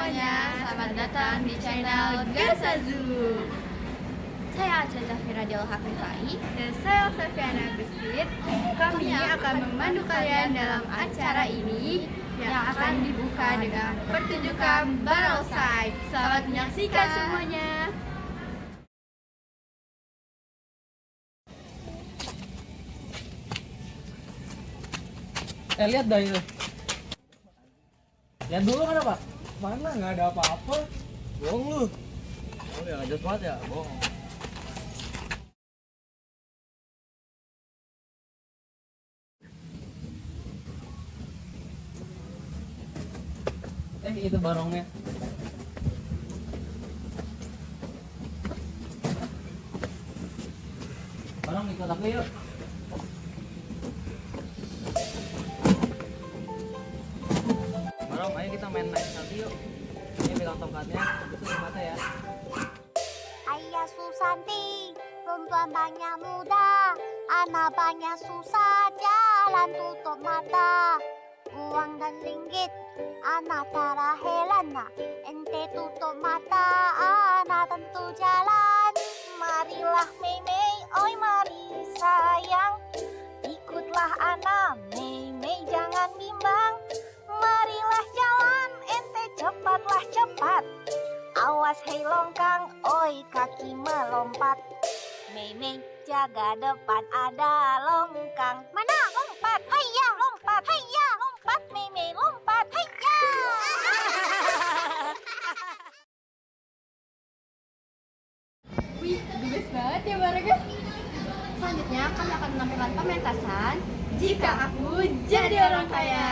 semuanya, selamat datang di channel Gasazu. Saya Aca Zafira Dewa Hafifai Dan saya Safiana Agustin. Kami akan memandu kalian dalam acara ini yang akan dibuka dengan pertunjukan barongsai. Selamat menyaksikan semuanya. Lihat dah itu. Lihat dulu kan apa? Mana nggak ada apa-apa. Bohong lu. Oh ya nggak jelas banget ya, bohong. Itu barongnya. Barong ikut aku yuk. Barong, ayo kita main naik nanti yuk. Ini pegang tongkatnya, itu di mata ya. Ayah Susanti, perempuan banyak muda, anak banyak susah, jalan tutup mata. Uang dan ringgit, anak tara helana, ente tutup mata, anak tentu jalan. Marilah Mei, oi mari sayang, ikutlah anak Mei, jangan bimbang. Marilah jalan, ente cepatlah cepat. Awas hei longkang, oi kaki melompat. Mei, jaga depan ada longkang. Mana lompat? Hayya lompat, hayya lompat. Mei, lompat, hayya. Wih, gemes banget ya barangnya. Selanjutnya kami akan menampilkan pementasan Jika aku jadi orang kaya.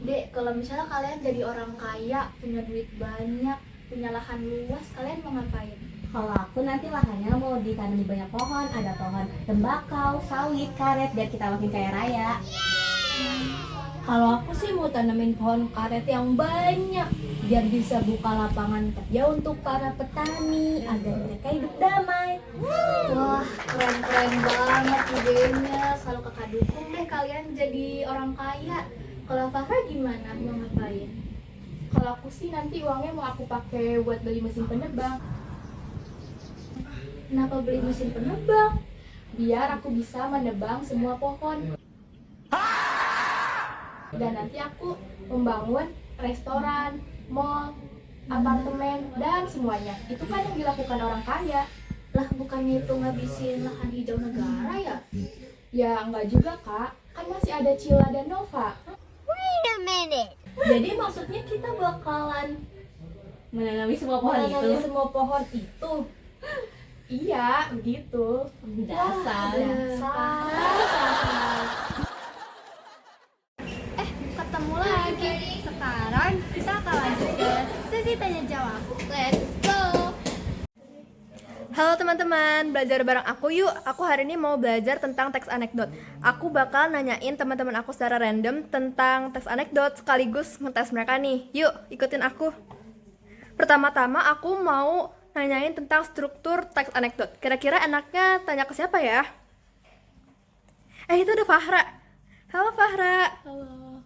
Dek, kalau misalnya kalian jadi orang kaya, punya duit banyak, punya lahan luas, kalian mau ngapain? Kalau aku nanti lahannya mau ditanami banyak pohon, ada pohon tembakau, sawit, karet, biar kita makin kaya raya. Kalau aku sih mau tanamin pohon karet yang banyak, biar bisa buka lapangan kerja untuk para petani, agar mereka hidup damai. Wah, keren-keren banget idenya. Kalau kakak dukung deh kalian jadi orang kaya. Kalau Fahra gimana? Mau ngapain? Kalau aku sih nanti uangnya mau aku pakai buat beli mesin penebang. Kenapa beli mesin penebang? Biar aku bisa menebang semua pohon. Dan nanti aku membangun restoran, mall, apartemen, dan semuanya. Itu kan yang dilakukan orang kaya. Lah bukannya itu ngabisin lahan hijau negara ya? Ya enggak juga kak, kan masih ada Cila dan Nova. Wait a minute. Jadi maksudnya kita bakalan menanami semua pohon Menanami itu. semua pohon itu. Iya, begitu. Dasar. Ketemu lagi. Sekarang kita akan lanjut ke sesi tanya jawab. Let's go. Halo teman-teman, belajar bareng aku yuk. Aku hari ini mau belajar tentang teks anekdot. Aku bakal nanyain teman-teman aku secara random tentang teks anekdot sekaligus ngetes mereka nih. Yuk, ikutin aku. Pertama-tama aku mau nanyain tentang struktur teks anekdot. Kira-kira enaknya tanya ke siapa ya? Itu ada Fahra. Halo Fahra. Halo.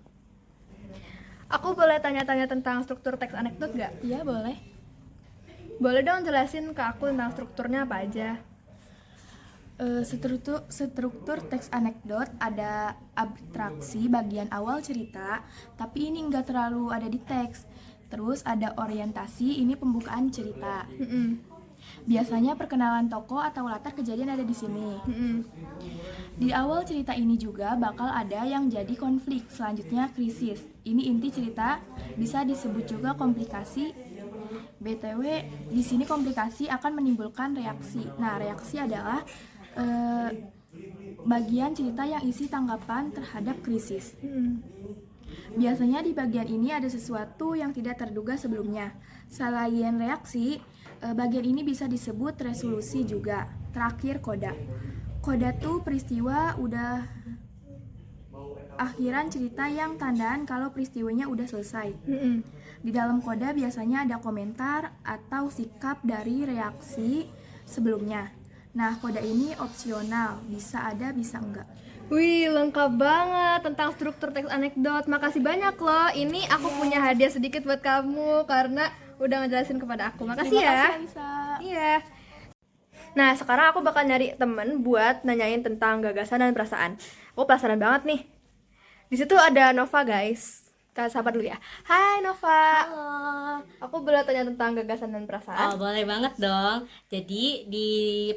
Aku boleh tanya-tanya tentang struktur teks anekdot gak? Iya boleh. Boleh dong jelasin ke aku tentang strukturnya apa aja? Struktur teks anekdot ada abstraksi bagian awal cerita, tapi ini nggak terlalu ada di teks. Terus ada orientasi, ini pembukaan cerita. Biasanya perkenalan tokoh atau latar kejadian ada di sini. Di awal cerita ini juga bakal ada yang jadi konflik, selanjutnya krisis. Ini inti cerita, bisa disebut juga komplikasi. BTW, di sini komplikasi akan menimbulkan reaksi. Nah, reaksi adalah bagian cerita yang isi tanggapan terhadap krisis. Biasanya di bagian ini ada sesuatu yang tidak terduga sebelumnya. Selain reaksi, bagian ini bisa disebut resolusi juga. Terakhir, koda. Koda tuh peristiwa udah akhiran cerita yang tandaan kalau peristiwanya udah selesai. Mm-mm. Di dalam kode biasanya ada komentar atau sikap dari reaksi sebelumnya. Nah, kode ini opsional, bisa ada, bisa enggak. Wih, lengkap banget tentang struktur teks anekdot. Makasih banyak loh. Ini aku punya hadiah sedikit buat kamu karena udah ngejelasin kepada aku. Makasih ya. Bisa. Iya. Nah, sekarang aku bakal nyari temen buat nanyain tentang gagasan dan perasaan. Aku penasaran banget nih. Di situ ada Nova, guys. Kita sapa dulu ya. Hai Nova. Halo. Aku boleh tanya tentang gagasan dan perasaan? Oh, boleh banget dong. Jadi di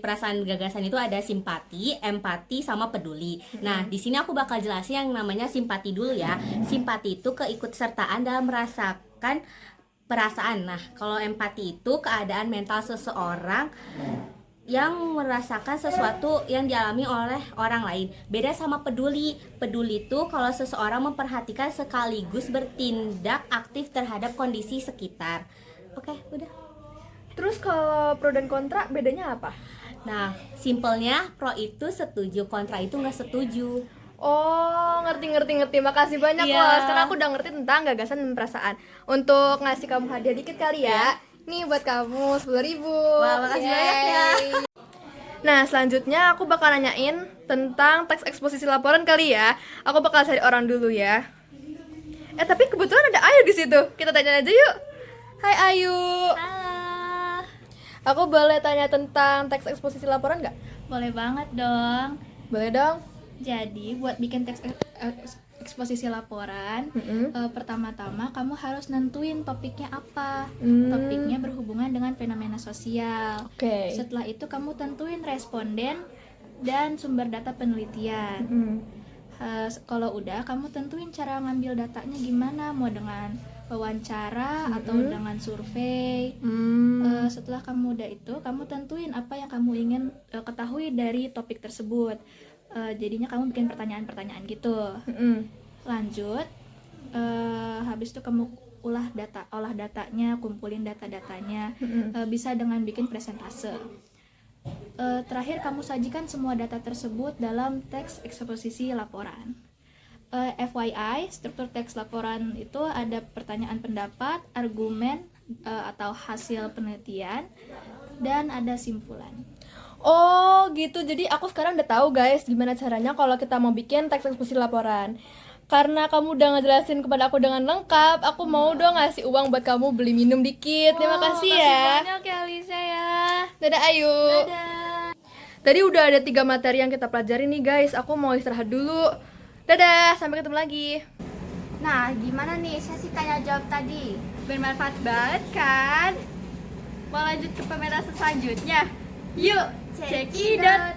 perasaan gagasan itu ada simpati, empati, sama peduli. Nah, di sini aku bakal jelasin yang namanya simpati dulu ya. Simpati itu keikutsertaan dalam merasakan perasaan. Nah, kalau empati itu keadaan mental seseorang yang merasakan sesuatu yang dialami oleh orang lain. Beda sama peduli. Peduli itu kalau seseorang memperhatikan sekaligus bertindak aktif terhadap kondisi sekitar. Oke, udah. Terus kalau pro dan kontra bedanya apa? Nah, simpelnya pro itu setuju, kontra itu nggak setuju. Oh, ngerti. Makasih banyak Iya. loh. Sekarang aku udah ngerti tentang gagasan dan perasaan. Untuk ngasih kamu hadiah dikit kali ya. Nih buat kamu 10.000. Wah, makasih banyak ya. Nah, selanjutnya aku bakal nanyain tentang teks eksposisi laporan kali ya. Aku bakal cari orang dulu ya. Tapi kebetulan ada Ayu di situ. Kita tanya aja yuk. Hai Ayu. Halo, Aku boleh tanya tentang teks eksposisi laporan nggak? boleh banget dong. Boleh dong. Jadi buat bikin teks eksposisi laporan, pertama-tama kamu harus nentuin topiknya apa. Topiknya berhubungan dengan fenomena sosial. Oke. Setelah itu kamu tentuin responden dan sumber data penelitian. Kalau udah, kamu tentuin cara ngambil datanya gimana, mau dengan wawancara atau dengan survei. Setelah kamu udah itu, kamu tentuin apa yang kamu ingin ketahui dari topik tersebut. Jadinya kamu bikin pertanyaan-pertanyaan gitu. Lanjut, habis itu kamu olah datanya, kumpulin data-datanya. Bisa dengan bikin presentase. Terakhir kamu sajikan semua data tersebut dalam teks eksposisi laporan. FYI, struktur teks laporan itu ada pertanyaan pendapat, argumen atau hasil penelitian, dan ada simpulan. Oh gitu, jadi aku sekarang udah tahu guys gimana caranya kalau kita mau bikin teks eksposisi laporan. Karena kamu udah ngejelasin kepada aku dengan lengkap, aku mau dong ngasih uang buat kamu beli minum dikit. Terima kasih ya. Banyak ya Lisa ya. Dadah Ayu. Tadi udah ada 3 materi yang kita pelajari nih guys. Aku mau istirahat dulu. Dadah, sampai ketemu lagi. Nah, gimana nih sesi tanya jawab tadi? Bermanfaat banget kan? Mau lanjut ke pementasan selanjutnya? Yuk, cekidot.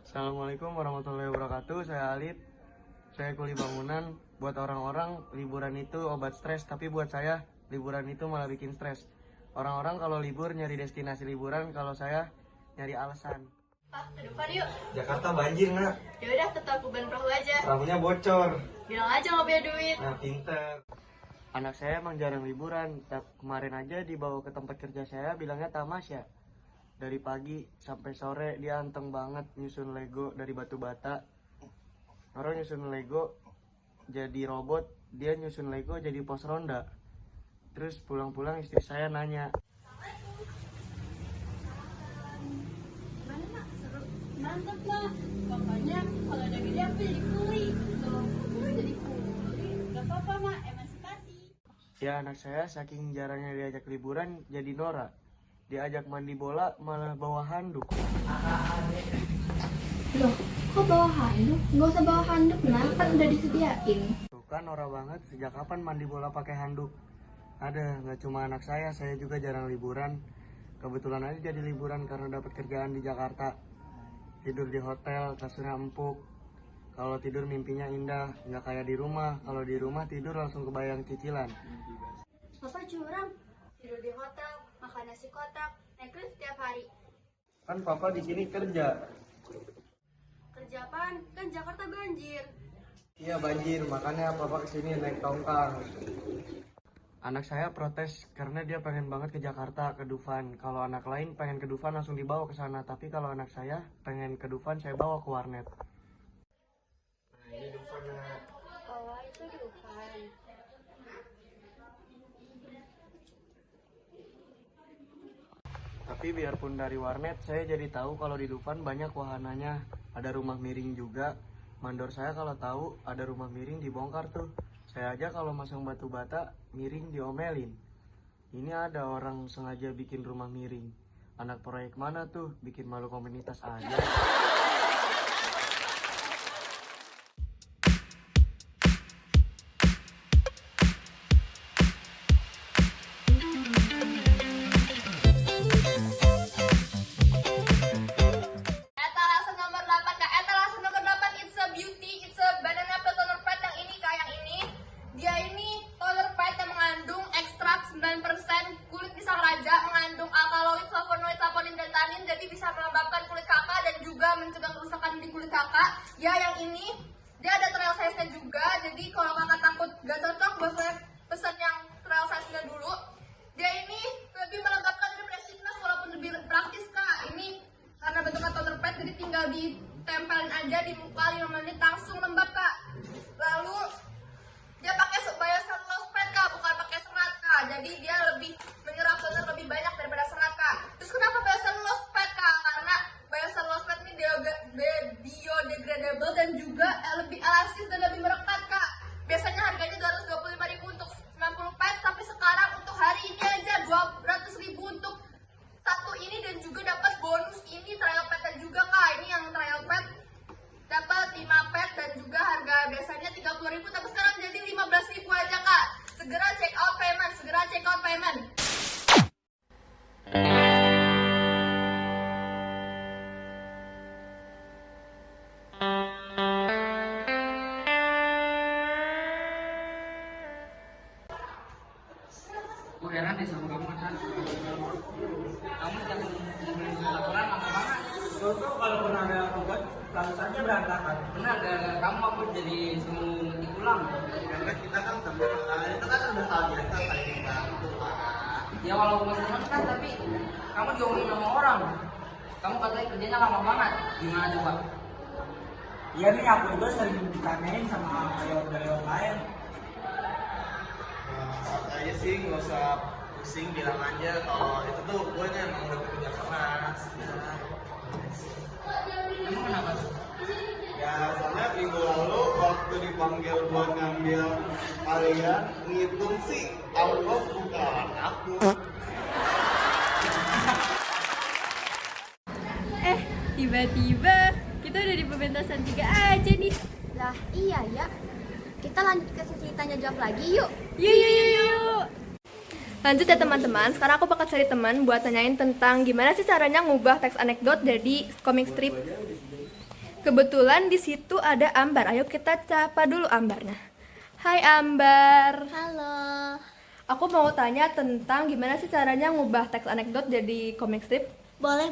Assalamualaikum warahmatullahi wabarakatuh. Saya Alif. Saya kuli bangunan. Buat orang-orang liburan itu obat stres, tapi buat saya liburan itu malah bikin stres. Orang-orang kalau libur nyari destinasi liburan, kalau saya nyari alasan. Pak, ke depan yuk. Jakarta banjir nggak? Yaudah, ke Tangkuban Perahu aja. Perahunya bocor. Bilang aja nggak punya duit. Nah, pinter. Anak saya emang jarang liburan. Kemarin aja dibawa ke tempat kerja saya, bilangnya tamasya. Dari pagi sampai sore dia anteng banget nyusun Lego dari batu bata. Orang nyusun Lego jadi robot, dia nyusun Lego jadi pos ronda. Terus pulang-pulang istri saya nanya, Mantap lah, pokoknya kalau ada gede aku jadi kuli. Tuh, aku jadi kuli. Gak apa-apa mak, emansipasi. ya anak saya saking jarangnya diajak liburan jadi norak. Diajak mandi bola malah bawa handuk. Loh, kok bawa handuk? Nggak usah bawa handuk, nah kan udah disediain. Tuh kan norak banget, sejak kapan mandi bola pakai handuk? Ada, nggak cuma anak saya juga jarang liburan. Kebetulan aja jadi liburan karena dapat kerjaan di Jakarta. Tidur di hotel, kasurnya empuk. Kalau tidur mimpinya indah, nggak kayak di rumah. Kalau di rumah tidur langsung kebayang cicilan. Papa curang, tidur di hotel, makan nasi kotak, naik lift setiap hari. Kan papa di sini kerja. Kerja apaan? Kan Jakarta banjir. Iya banjir, makanya papa kesini naik tongkang. Anak saya protes karena dia pengen banget ke Jakarta, ke Dufan. Kalau anak lain pengen ke Dufan langsung dibawa ke sana. Tapi kalau anak saya pengen ke Dufan, saya bawa ke warnet. Nah, ini Dufan, Nak. Oh, itu Dufan. Tapi biarpun dari warnet, saya jadi tahu kalau di Dufan banyak wahananya. Ada rumah miring juga. Mandor saya kalau tahu ada rumah miring dibongkar tuh. Saya aja kalau masang batu bata, miring diomelin. Ini ada orang sengaja bikin rumah miring. Anak proyek mana tuh, bikin malu komunitas aja. Etalase nomor 8 Kak. Etalase nomor 8 it's a beauty, it's a banana peel toner pad yang ini Kak, yang ini. Dia ini toner pad yang mengandung ekstrak 9% kulit pisang raja, mengandung alkaloid, flavonoid, saponin dan tanin, jadi bisa melembabkan kulit kakak dan juga mencegah kerusakan di kulit kakak. Ya, yang ini dia ada trial size-nya juga, jadi kalau kakak takut gak cocok, boleh pesan yang trial size-nya dulu. Dia ini lebih melembabkan daripada Signas walaupun lebih praktis Kak. Ini karena bentuknya toner pad jadi tinggal ditempelin aja di muka 5 menit langsung lembab Kak. Lalu dia pakai biocellulose pad Kak, bukan pakai serat Kak. Jadi dia lebih menyerap toner lebih banyak daripada serat Kak. Terus kenapa biocellulose pad Kak? Karena biocellulose pad ini biodegradable dan juga lebih elastis dan lebih merekat Kak. Biasanya harganya 225.000 untuk 90 pads, tapi sekarang untuk hari ini aja 200.000 untuk satu ini, dan juga dapat bonus ini trial pad juga Kak. Ini yang trial pad dapat 5 pad dan juga harga biasanya 30.000 tapi sekarang jadi 15.000 aja Kak. Segera check out payment, segera check out payment. Gue heran deh sama kamu kan. Kamu jangan membeli laporan lama banget. Itu kalau pernah ada obat, lalu saja berantakan. Benar, gara-gara kamu aku jadi selalu ngetik ulang. Karena kita kan sampai itu kan udah hal biasa kayak gitu Pak. Ya walaupun teman kan, tapi kamu diomongin sama orang. Kamu katanya kerjanya lama banget. Gimana coba? Iya nih, aku itu sering ditanyain sama karyawan lain. Aja sih, nggak usah pusing, bilang aja kalau itu tuh gue emang udah bekerja keras. Kamu kenapa? Ya, soalnya minggu lalu waktu dipanggil buat ngambil kalian ngitung sih, Allah bukan aku. Tiba-tiba kita udah di pementasan 3 aja nih. Lah, iya ya. Kita lanjut ke sesi tanya jawab lagi yuk. Yuk. Lanjut ya teman-teman, sekarang aku bakal cari teman buat nanyain tentang gimana sih caranya ngubah teks anekdot jadi comic strip. Kebetulan di situ ada Ambar. Ayo kita sapa dulu Ambarnya. Hai Ambar. Halo. Aku mau tanya tentang gimana sih caranya ngubah teks anekdot jadi comic strip. Boleh.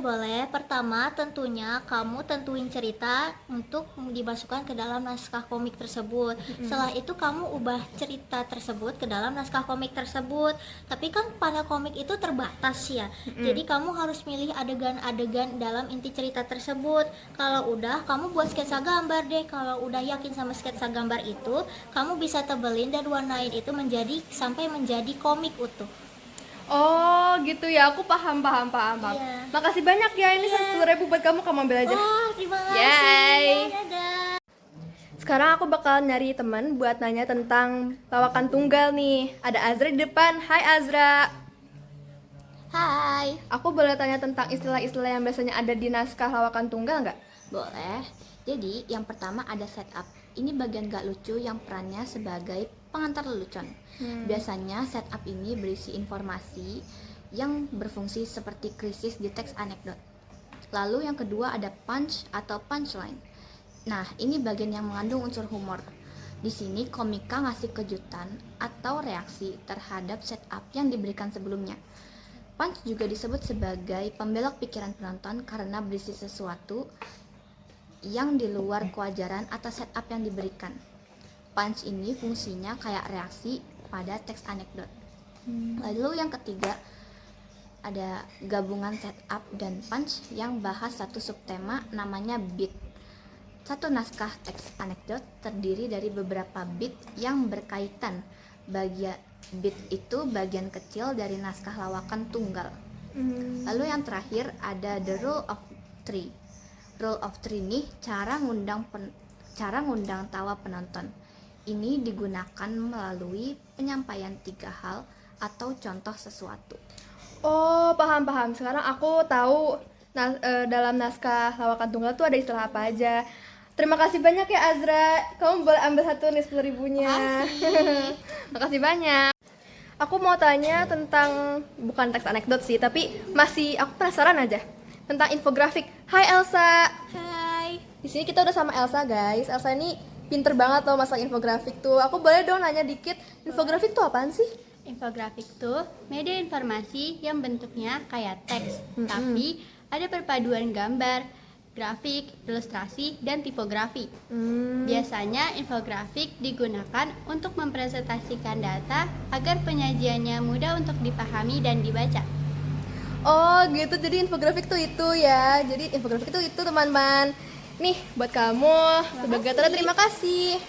Pertama, tentunya kamu tentuin cerita untuk dimasukkan ke dalam naskah komik tersebut. Setelah itu kamu ubah cerita tersebut ke dalam naskah komik tersebut. Tapi kan panel komik itu terbatas ya. Jadi kamu harus milih adegan-adegan dalam inti cerita tersebut. Kalau udah, kamu buat sketsa gambar deh. Kalau udah yakin sama sketsa gambar itu, kamu bisa tebelin dan warnain itu sampai menjadi komik utuh. Oh gitu ya, aku paham. Iya. Makasih banyak ya, ini 10.000 buat kamu ambil aja. Oh, terima kasih. Yay. Dadah. Sekarang aku bakal nyari teman buat nanya tentang lawakan tunggal nih. Ada Azra di depan. Hai Azra. Hai. Aku boleh tanya tentang istilah-istilah yang biasanya ada di naskah lawakan tunggal nggak? Boleh. Jadi yang pertama ada setup. Ini bagian gak lucu yang perannya sebagai pengantar lelucon. Biasanya setup ini berisi informasi yang berfungsi seperti krisis di teks anekdot. Lalu yang kedua ada punch atau punchline. Nah, ini bagian yang mengandung unsur humor. Di sini komika ngasih kejutan atau reaksi terhadap setup yang diberikan sebelumnya. Punch juga disebut sebagai pembelok pikiran penonton karena berisi sesuatu yang di luar kewajaran atas setup yang diberikan. Punch ini fungsinya kayak reaksi pada teks anekdot. Lalu yang ketiga ada gabungan setup dan punch yang bahas satu subtema namanya beat. Satu naskah teks anekdot terdiri dari beberapa beat yang berkaitan. Bagian beat itu bagian kecil dari naskah lawakan tunggal. Lalu yang terakhir ada the rule of three. Rule of three nih cara ngundang tawa penonton. Ini digunakan melalui penyampaian 3 hal atau contoh sesuatu. Oh, paham. Sekarang aku tahu dalam naskah lawakan tunggal tuh ada istilah apa aja. Terima kasih banyak ya Azra. Kamu boleh ambil satu nih 10.000-nya. Makasih banyak. Aku mau tanya tentang bukan teks anekdot sih, tapi aku penasaran aja tentang infografik. Hai Elsa. Hai. Di sini kita udah sama Elsa, guys. Elsa ini pinter banget loh masalah infografik tuh. Aku boleh dong nanya dikit, infografik tuh apaan sih? Infografik tuh media informasi yang bentuknya kayak teks, tapi ada perpaduan gambar, grafik, ilustrasi, dan tipografi. Biasanya infografik digunakan untuk mempresentasikan data agar penyajiannya mudah untuk dipahami dan dibaca. Oh gitu, jadi infografik tuh itu ya. Jadi infografik itu teman-teman. Nih buat kamu sebagai tanda terima kasih.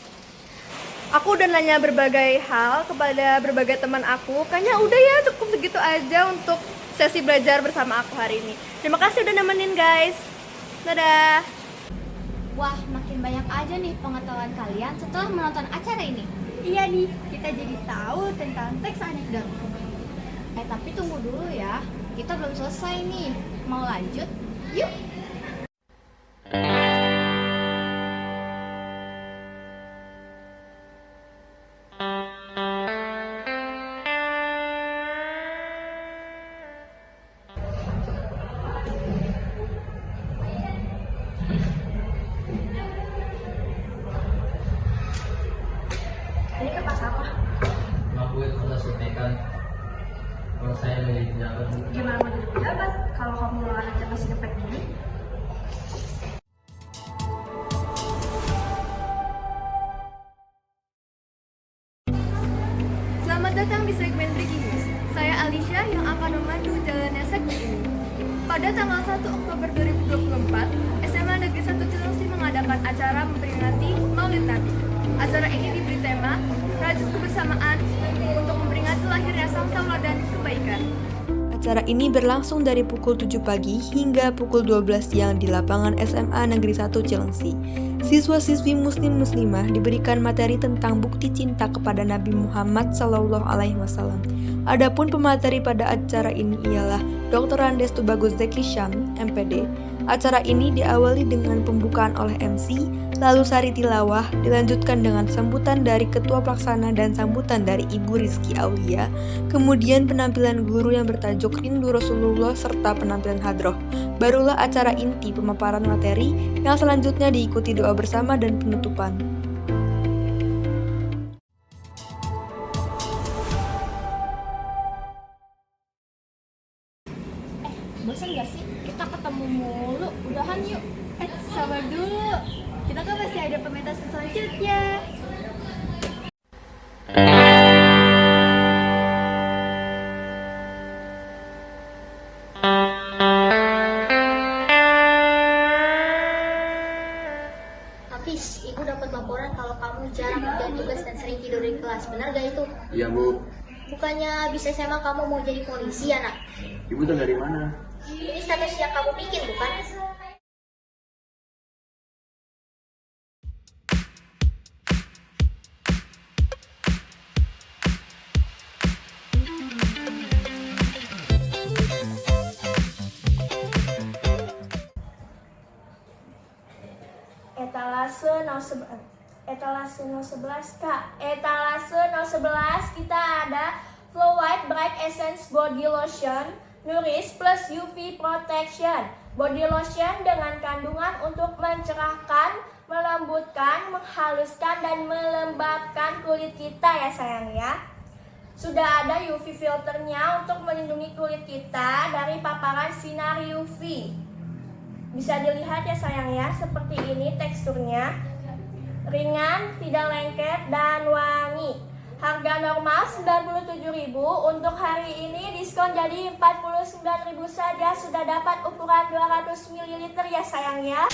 Aku udah nanya berbagai hal kepada berbagai teman aku. Kayaknya udah ya, cukup segitu aja untuk sesi belajar bersama aku hari ini. Terima kasih udah nemenin guys. Dadah. Wah, makin banyak aja nih pengetahuan kalian setelah menonton acara ini. Iya nih, kita jadi tahu tentang teks anekdot. Tapi tunggu dulu ya, kita belum selesai nih. Mau lanjut? Yuk! Aku itu sudah sampaikan kalau saya menjadi pejabat. Gimana mau jadi pejabat kalau kamu lawan aja masih ngepek gini? Selamat datang di segmen Breaking News. Saya Alicia yang akan memandu jalannya segmen ini. Pada tanggal 1 Oktober 2024, SMA Negeri 1 Cilengsi mengadakan acara memperingati Maulid Nabi. Acara ini diberi tema Rajut Kebersamaan untuk memperingati lahirnya sang tauladan kebaikan. Acara ini berlangsung dari pukul 7 pagi hingga pukul 12 siang di lapangan SMA Negeri 1 Cilengsi. Siswa-siswi muslim-muslimah diberikan materi tentang bukti cinta kepada Nabi Muhammad SAW. Adapun pemateri pada acara ini ialah Dr. Andes Tubagus Zeki Syam, MPD. Acara ini diawali dengan pembukaan oleh MC, lalu sari tilawah, dilanjutkan dengan sambutan dari Ketua Pelaksana dan sambutan dari Ibu Rizky Aulia, kemudian penampilan guru yang bertajuk Rindu Rasulullah serta penampilan hadroh. Barulah acara inti pemaparan materi yang selanjutnya diikuti doa bersama dan penutupan. Bosan gak sih? Kita ketemu mulu. Udahan yuk. Sabar dulu. Kita kan masih ada pementasan selanjutnya. Hafiz, ibu dapat laporan kalau kamu jarang kerjain tugas dan sering tidur di kelas. Benar gak itu? Iya bu, Bukannya bisa SMA kamu mau jadi polisi ya nak? ibu tuh dari mana? Ini status yang kamu bikin bukan? Etalase 011 Kak. Etalase 011 kita ada Flow White Bright Essence Body Lotion Nourish plus UV Protection. Body lotion dengan kandungan untuk mencerahkan, melembutkan, menghaluskan dan melembabkan kulit kita ya sayang ya. Sudah ada UV filternya untuk melindungi kulit kita dari paparan sinar UV. Bisa dilihat ya sayang ya, seperti ini teksturnya. Ringan, tidak lengket, dan wangi. Harga normal 97.000, untuk hari ini diskon jadi 49.000 saja. Sudah dapat ukuran 200 ml ya sayang ya.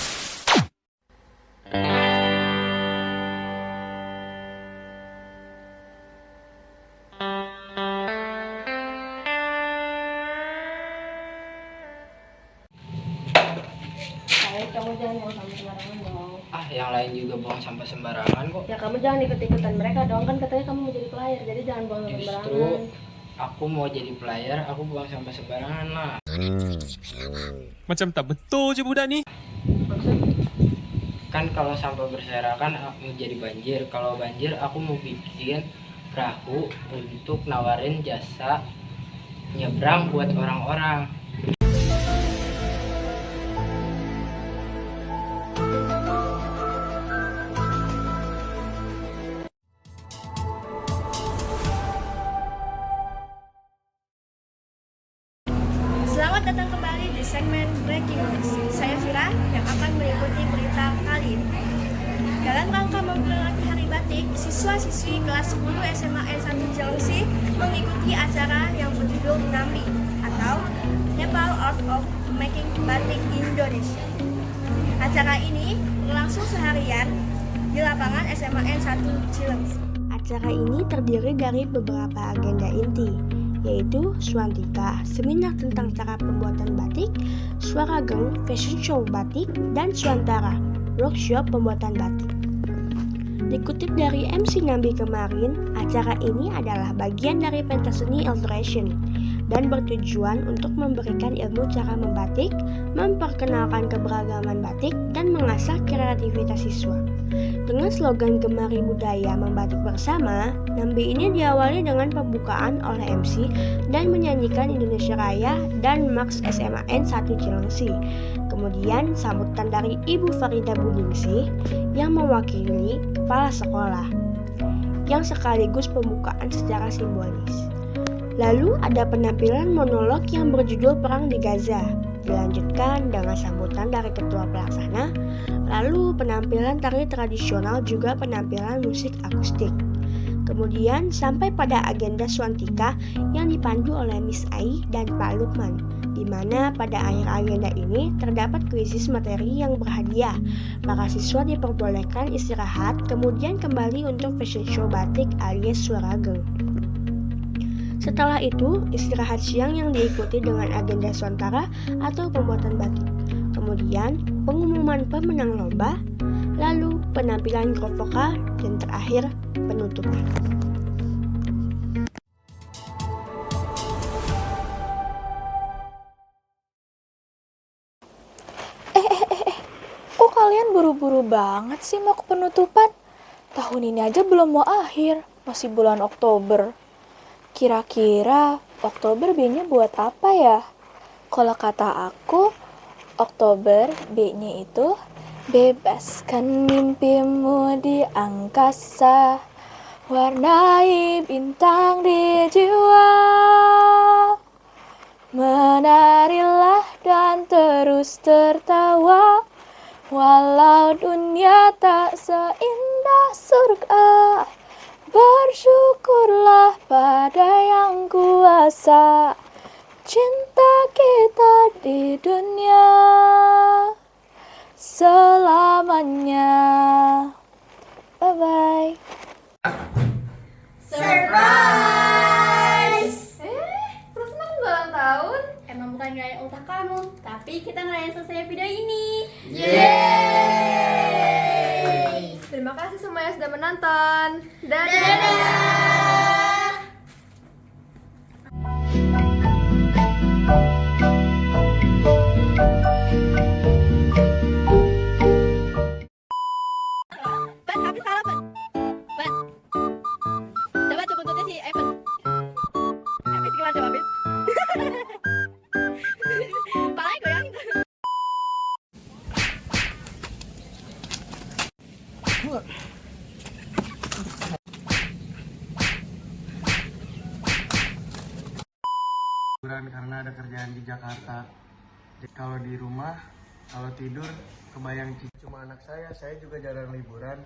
Kamu jangan buang sampah sembarangan dong. Yang lain juga buang sampah sembarangan kok. Ya kamu jangan ikut-ikutan mereka dong, kan katanya kamu mau jadi player, jadi jangan buang sampah sembarangan. Justru aku mau jadi player, aku buang sampah sembarangan lah. Macam tak betul je budak ni. Kan kalau sampah berserakan aku jadi banjir. Kalau banjir aku mau bikin perahu untuk nawarin jasa nyebrang buat orang-orang. Selamat datang kembali di segmen Breaking News. Saya Vira yang akan mengikuti berita kali ini. Dalam rangka memperingati Hari Batik, siswa-siswi kelas 10 SMA N1 Cilengsi mengikuti acara yang berjudul NAMBI atau Nepal Art of Making Batik Indonesia. Acara ini berlangsung seharian di lapangan SMA N1 Cilengsi. Acara ini terdiri dari beberapa agenda inti, yaitu Swantika, seminar tentang cara pembuatan batik, Swarageng, fashion show batik, dan Swantara, workshop pembuatan batik. Dikutip dari MC Nambi kemarin, acara ini adalah bagian dari pentas seni Alteration dan bertujuan untuk memberikan ilmu cara membatik, memperkenalkan keberagaman batik, dan mengasah kreativitas siswa. Dengan slogan Gemari Budaya Membatik Bersama, Nambi ini diawali dengan pembukaan oleh MC dan menyanyikan Indonesia Raya dan Max SMA N1 Cilengsi. Kemudian sambutan dari Ibu Farida Budingsih yang mewakili kepala sekolah, yang sekaligus pembukaan secara simbolis. Lalu ada penampilan monolog yang berjudul Perang di Gaza, dilanjutkan dengan sambutan dari ketua pelaksana, lalu penampilan tari tradisional juga penampilan musik akustik. Kemudian sampai pada agenda Swantika yang dipandu oleh Miss Ai dan Pak Lukman, di mana pada akhir agenda ini terdapat kuisis materi yang berhadiah. Para siswa diperbolehkan istirahat, kemudian kembali untuk fashion show batik alias Swarageng. Setelah itu, istirahat siang yang diikuti dengan agenda Swantara atau pembuatan batik. Kemudian, pengumuman pemenang lomba, lalu penampilan grup vokal, dan terakhir, penutupan. Kok kalian buru-buru banget sih mau ke penutupan? Tahun ini aja belum mau akhir, masih bulan Oktober. Kira-kira Oktober B-nya buat apa ya? Kalau kata aku, Oktober B-nya itu bebaskan mimpimu di angkasa, warnai bintang di jiwa, menarilah dan terus tertawa, walau dunia tak seindah surga. Bersyukurlah pada yang kuasa, cinta kita di dunia selamanya. Bye-bye. Surprise! Terus emang ulang tahun? Emang bukan ngerayain ultah kamu, tapi kita ngerayain selesai video ini. Yeay! Terima kasih semua yang sudah menonton. Dadah! Ban, habis salah, Ban. Ban. Coba tuh buntutnya si Evan. Habis gimana coba habis? Palanya goyangin. Karena ada kerjaan di Jakarta. Kalau di rumah, kalau tidur, kebayang cuma anak saya juga jarang liburan.